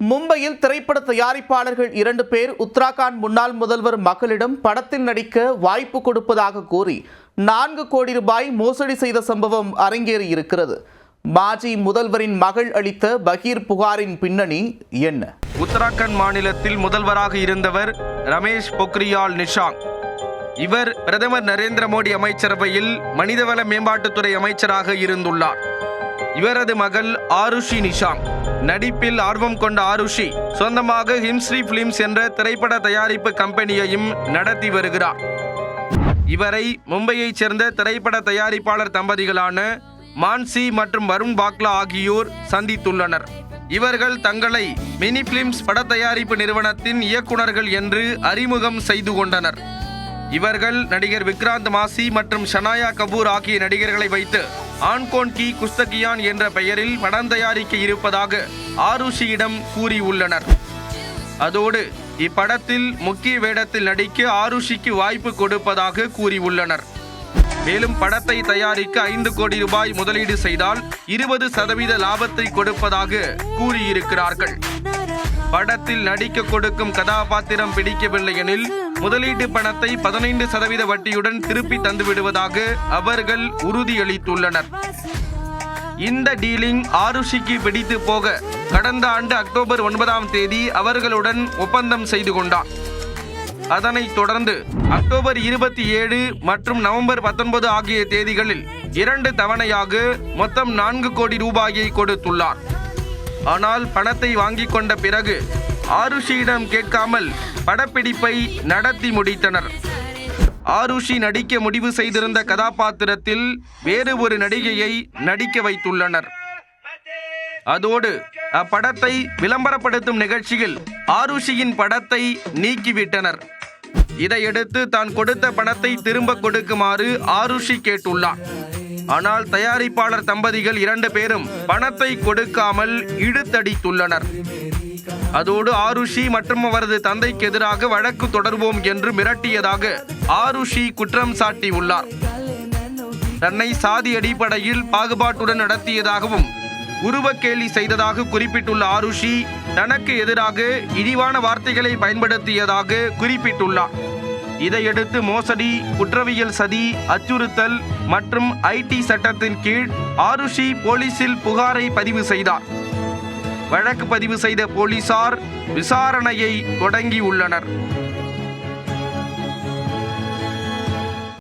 மும்பையில் திரைப்பட தயாரிப்பாளர்கள் 2 பேர் உத்தராகண்ட் முன்னாள் முதல்வர் மகளிடம் படத்தில் நடிக்க வாய்ப்பு கொடுப்பதாக கூறி 4 கோடி ரூபாய் மோசடி செய்த சம்பவம் அரங்கேறியிருக்கிறது. மாஜி முதல்வரின் மகள் அளித்த பகீர் புகாரின் பின்னணி என்ன? உத்தராகண்ட் மாநிலத்தில் முதல்வராக இருந்தவர் ரமேஷ் பொக்ரியால் நிஷாங்க். இவர் பிரதமர் நரேந்திர மோடி அமைச்சரவையில் மனிதவள மேம்பாட்டுத்துறை அமைச்சராக இருந்துள்ளார். இவரது மகள் ஆருஷி நிஷாங்க். நடிப்பில் ஆர்வம் கொண்ட ஆருஷி சொந்தமாக ஹிம்ஸ்ரீ பிலிம்ஸ் என்ற திரைப்பட தயாரிப்பு கம்பெனியையும் நடத்தி வருகிறார். இவரை மும்பையைச் சேர்ந்த திரைப்பட தயாரிப்பாளர் தம்பதிகளான மான்சி மற்றும் வருண் பாக்லா ஆகியோர் சந்தித்துள்ளனர். இவர்கள் தங்களை மினி பிலிம்ஸ் பட தயாரிப்பு நிறுவனத்தின் இயக்குநர்கள் என்று அறிமுகம் செய்து கொண்டனர். இவர்கள் நடிகர் விக்ராந்த் மாசி மற்றும் ஷனாயா கபூர் ஆகிய நடிகர்களை வைத்து ஆன்கோன் கி குஸ்தகியான் என்ற பெயரில் படம் தயாரிக்க இருப்பதாக ஆருஷியிடம் கூறியுள்ளனர். அதோடு இப்படத்தில் முக்கிய வேடத்தில் நடிக்க ஆருஷிக்கு வாய்ப்பு கொடுப்பதாக கூறியுள்ளனர். மேலும் படத்தை தயாரிக்க 5 கோடி ரூபாய் முதலீடு செய்தால் 20% லாபத்தை கொடுப்பதாக கூறியிருக்கிறார்கள். படத்தில் நடிக்க கொடுக்கும் கதாபாத்திரம் பிடிக்கவில்லை எனில் முதலீட்டு பணத்தை 15% வட்டியுடன் திருப்பி தந்துவிடுவதாக அவர்கள் உறுதியளித்துள்ளனர். இந்த டீலிங் ஆருஷிக்கு பிடித்து போக கடந்த ஆண்டு அக்டோபர் 9ஆம் தேதி அவர்களுடன் ஒப்பந்தம் செய்து கொண்டார். அதனைத் தொடர்ந்து அக்டோபர் 27 மற்றும் நவம்பர் 19 ஆகிய தேதிகளில் 2 தவணையாக மொத்தம் 4 கோடி ரூபாயை கொடுத்துள்ளார். ஆனால் பணத்தை வாங்கிக் கொண்ட பிறகு ஆருஷியிடம் கேட்காமல் படப்பிடிப்பை நடத்தி முடித்தனர். ஆருஷி நடிக்க முடிவு செய்திருந்த கதாபாத்திரத்தில் வேறு ஒரு நடிகையை நடிக்க வைத்துள்ளனர். அதோடு அப்படத்தை விளம்பரப்படுத்தும் நிகழ்ச்சியில் ஆருஷியின் படத்தை நீக்கிவிட்டனர். இதையடுத்து தான் கொடுத்த பணத்தை திரும்ப கொடுக்குமாறு ஆருஷி கேட்டுள்ளார். ஆனால் தயாரிப்பாளர் தம்பதிகள் 2 பேரும் பணத்தை கொடுக்காமல் இழுத்தடித்துள்ளனர். அதோடு ஆருஷி மற்றும் அவரது தந்தைக்கு எதிராக வழக்கு தொடர்வோம் என்று மிரட்டியதாக ஆருஷி குற்றம் சாட்டியுள்ளார். தன்னை சாதி அடிப்படையில் பாகுபாட்டுடன் நடத்தியதாகவும் உருவக்கேலி செய்ததாக குறிப்பிட்டுள்ள ஆருஷி தனக்கு எதிராக இழிவான வார்த்தைகளை பயன்படுத்தியதாக குறிப்பிட்டுள்ளார். இதையடுத்து மோசடி, குற்றவியல் சதி, அச்சுறுத்தல் மற்றும் ஐடி சட்டத்தின் கீழ் ஆருஷி போலீசில் புகாரை பதிவு செய்தார். வழக்கு பதிவு செய்த போலீசார் விசாரணையை தொடங்கியுள்ளனர்.